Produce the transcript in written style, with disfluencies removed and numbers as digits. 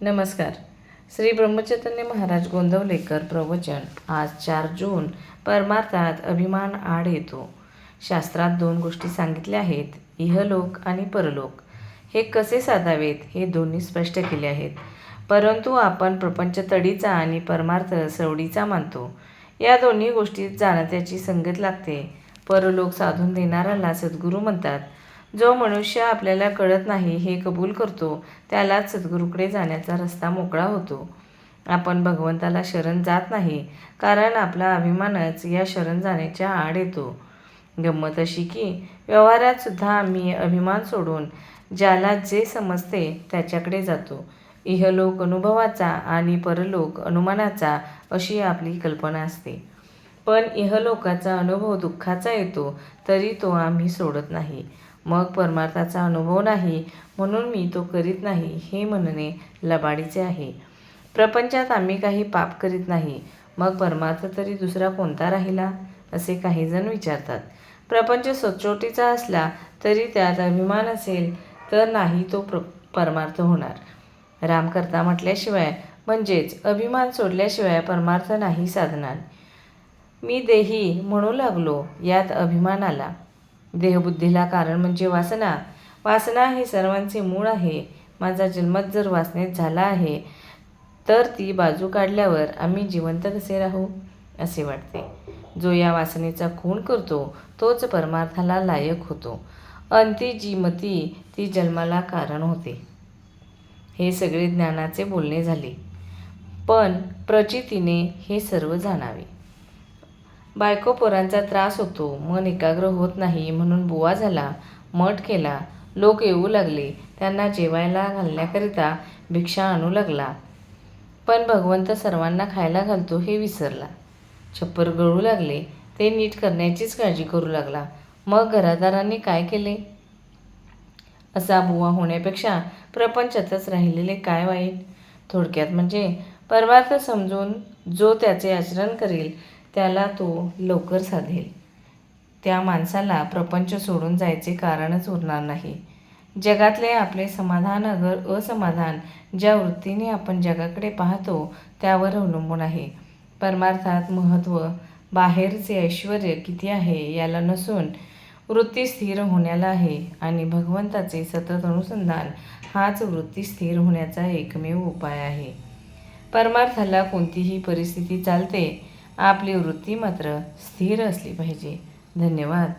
नमस्कार. श्री ब्रह्मचैतन्य महाराज गोंदवलेकर प्रवचन. आज 4 जून. परमार्थात अभिमान आड येतो. शास्त्रात 2 गोष्टी सांगितल्या आहेत, इहलोक आणि परलोक. हे कसे साधावेत हे दोन्ही स्पष्ट केले आहेत. परंतु आपण प्रपंच तडीचा आणि परमार्थ सवडीचा मानतो. या दोन्ही गोष्टीत जाणत्याची संगत लागते. परलोक साधून देणाऱ्याला सद्गुरू म्हणतात. जो मनुष्य आपल्याला कळत नाही हे कबूल करतो त्यालाच सद्गुरूकडे जाण्याचा रस्ता मोकळा होतो. आपण भगवंताला शरण जात नाही, कारण आपला अभिमानच या शरण जाण्याच्या आड येतो. गंमत अशी की व्यवहारात सुद्धा आम्ही अभिमान सोडून ज्याला जे समजते त्याच्याकडे जातो. इहलोक अनुभवाचा आणि परलोक अनुमानाचा अशी आपली कल्पना असते. पण इहलोकाचा अनुभव दुःखाचा येतो तरी तो आम्ही सोडत नाही. मग परमार्थाचा अनुभव नाही म्हणून मी तो करीत नाही हे म्हणणे लबाडीचे आहे. प्रपंचात आम्ही काही पाप करीत नाही, मग परमार्थ तरी दुसरा कोणता राहिला, असे काही जण विचारतात. प्रपंच सचोटीचा असला तरी त्यात अभिमान असेल तर नाही तो परमार्थ होणार. रामकर्ता म्हटल्याशिवाय म्हणजेच अभिमान सोडल्याशिवाय परमार्थ नाही साधणार. मी देही म्हणू लागलो, यात अभिमान आला. देहबुद्धीला कारण म्हणजे वासना. वासना हे सर्वांचे मूळ आहे. माझा जन्मच जर वासनेत झाला आहे तर ती बाजू काढल्यावर आम्ही जिवंत कसे राहू असे वाटते. जो या वासनेचा खून करतो तोच परमार्थाला लायक होतो. अंती जी मती ती जन्माला कारण होते. हे सगळे ज्ञानाचे बोलणे झाले, पण प्रचितीने हे सर्व जाणावे. बायको पोरांचा त्रास होतो, मन एकाग्र होत नाही म्हणून बुवा झाला, मठ केला. लोक येऊ लागले, त्यांना जेवायला घालण्याकरिता भिक्षा आणू लागला. पण भगवंत सर्वांना खायला घालतो हे विसरला. छप्पर गळू लागले, ते नीट करण्याचीच काळजी करू लागला. मग घरादारांनी काय केले? असा बुवा होण्यापेक्षा प्रपंचातच राहिलेले काय वाईट? थोडक्यात म्हणजे परमार्थ समजून जो त्याचे आचरण करेल त्याला तो लवकर साधेल. त्या माणसाला प्रपंच सोडून जायचे कारणच उरणार नाही. जगातले आपले समाधान अगर असमाधान ज्या वृत्तीने आपण जगाकडे पाहतो त्यावर अवलंबून आहे. परमार्थात महत्त्व बाहेरचे ऐश्वर किती आहे याला नसून वृत्ती स्थिर होण्याला आहे, आणि भगवंताचे सतत अनुसंधान हाच वृत्ती स्थिर होण्याचा एकमेव उपाय आहे. परमार्थाला कोणतीही परिस्थिती चालते, आपली वृत्ती मात्र स्थिर असली पाहिजे. धन्यवाद.